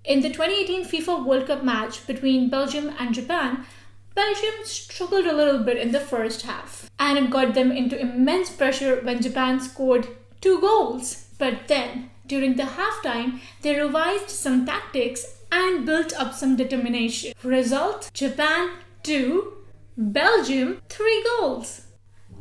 In the 2018 FIFA World Cup match between Belgium and Japan, Belgium struggled a little bit in the first half, and it got them into immense pressure when Japan scored 2 goals. But then, during the halftime, they revised some tactics and built up some determination. Result: Japan 2, Belgium 3 goals.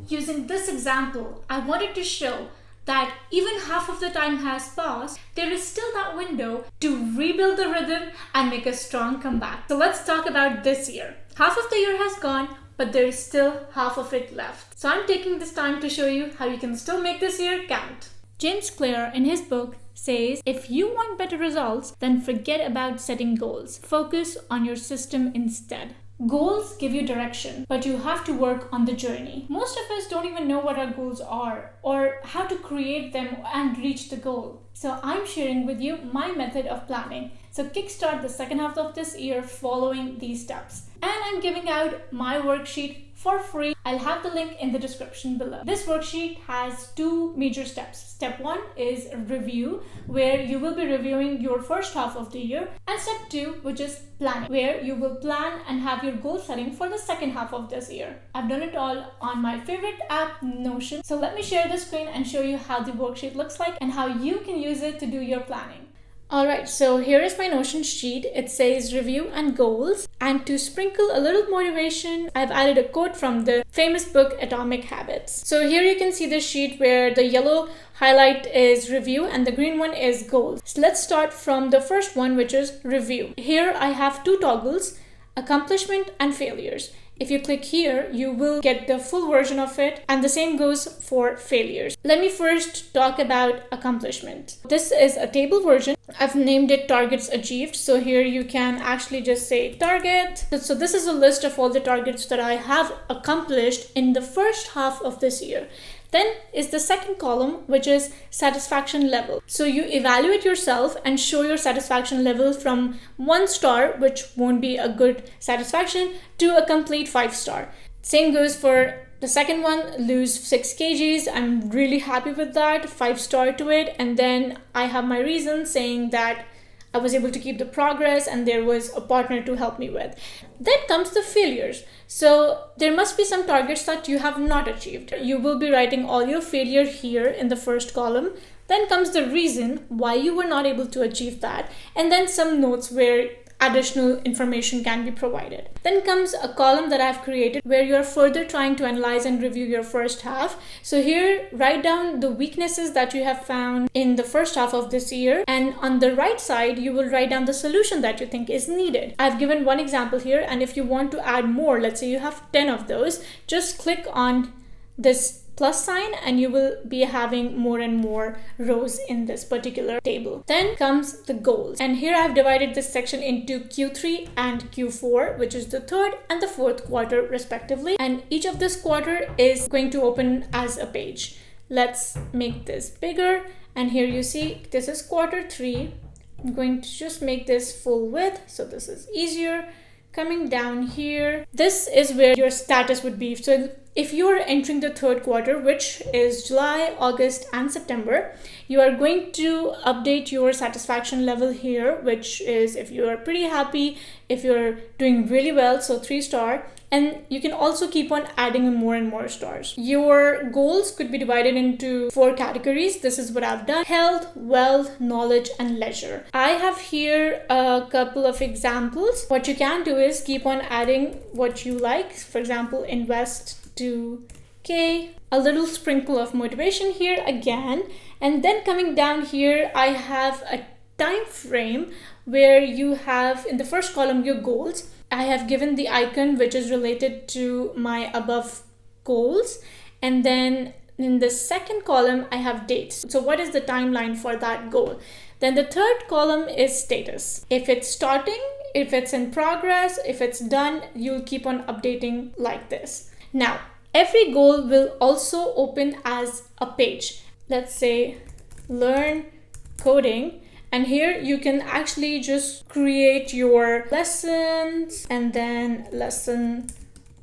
Using this example, I wanted to show that even half of the time has passed, there is still that window to rebuild the rhythm and make a strong comeback. So let's talk about this year. Half of the year has gone, but there is still half of it left. So I'm taking this time to show you how you can still make this year count. James Clear, in his book, says if you want better results, then forget about setting goals. Focus on your system instead. Goals give you direction, but you have to work on the journey. Most of us don't even know what our goals are or how to create them and reach the goal. So I'm sharing with you my method of planning. So kickstart the second half of this year following these steps. And I'm giving out my worksheet for free. I'll have the link in the description below. This worksheet has 2 major steps. Step 1 is review, where you will be reviewing your first half of the year. And step 2, which is planning, where you will plan and have your goal setting for the second half of this year. I've done it all on my favorite app, Notion. So let me share the screen and show you how the worksheet looks like and how you can use it to do your planning. Alright, so here is my Notion sheet. It says review and goals. And to sprinkle a little motivation, I've added a quote from the famous book Atomic Habits. So here you can see the sheet where the yellow highlight is review and the green one is goals. So let's start from the first one, which is review. Here I have 2 toggles, accomplishment and failures. If you click here, you will get the full version of it, and the same goes for failures. Let me first talk about accomplishment. This is a table version. I've named it targets achieved. So here you can actually just say target. So this is a list of all the targets that I have accomplished in the first half of this year. Then is the second column, which is satisfaction level. So you evaluate yourself and show your satisfaction level from 1 star, which won't be a good satisfaction, to a complete 5 star. Same goes for the second one, lose 6 kgs. I'm really happy with that, 5 star to it. And then I have my reason saying that I was able to keep the progress and there was a partner to help me with. Then comes the failures. So there must be some targets that you have not achieved. You will be writing all your failure here in the first column. Then comes the reason why you were not able to achieve that. And then some notes where additional information can be provided. Then comes a column that I've created where you're further trying to analyze and review your first half. So here, write down the weaknesses that you have found in the first half of this year. And on the right side, you will write down the solution that you think is needed. I've given one example here, and if you want to add more, let's say you have 10 of those, just click on this plus sign and you will be having more and more rows in this particular table. Then comes the goals, and here I've divided this section into Q3 and Q4, which is the third and the fourth quarter respectively, and each of this quarter is going to open as a page. Let's make this bigger, and here you see this is quarter 3. I'm going to just make this full width so this is easier. Coming down here, this is where your status would be. So if you are entering the third quarter, which is July, August, and September, you are going to update your satisfaction level here, which is if you are pretty happy, if you're doing really well, so 3 star. And you can also keep on adding more and more stars. Your goals could be divided into 4 categories. This is what I've done: health, wealth, knowledge, and leisure. I have here a couple of examples. What you can do is keep on adding what you like. For example, invest 2K, a little sprinkle of motivation here again. And then coming down here, I have a time frame where you have in the first column your goals. I have given the icon which is related to my above goals, and then in the second column I have dates. So what is the timeline for that goal? Then the third column is status. If it's starting, if it's in progress, if it's done, you'll keep on updating like this. Now, every goal will also open as a page. Let's say learn coding. And here you can actually just create your lessons and then lesson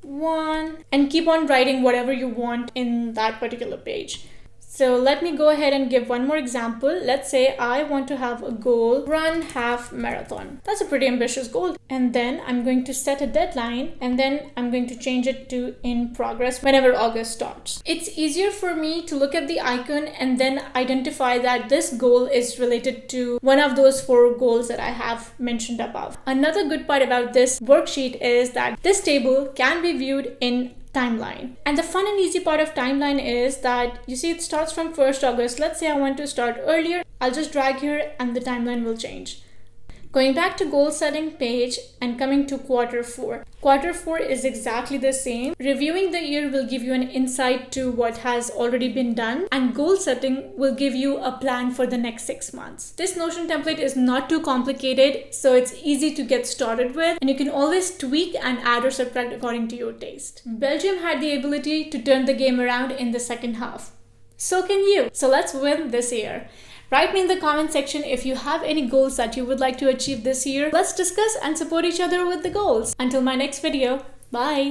1 and keep on writing whatever you want in that particular page. So let me go ahead and give one more example. Let's say I want to have a goal, run half marathon. That's a pretty ambitious goal. And then I'm going to set a deadline, and then I'm going to change it to in progress whenever August starts. It's easier for me to look at the icon and then identify that this goal is related to one of those 4 goals that I have mentioned above. Another good part about this worksheet is that this table can be viewed in timeline. And the fun and easy part of timeline is that you see it starts from 1st August. Let's say I want to start earlier. I'll just drag here and the timeline will change. Going back to goal setting page and coming to quarter 4. Quarter 4 is exactly the same. Reviewing the year will give you an insight to what has already been done, and goal setting will give you a plan for the next 6 months. This Notion template is not too complicated, so it's easy to get started with, and you can always tweak and add or subtract according to your taste. Belgium had the ability to turn the game around in the second half. So can you. So let's win this year. Write me in the comment section if you have any goals that you would like to achieve this year. Let's discuss and support each other with the goals. Until my next video, bye!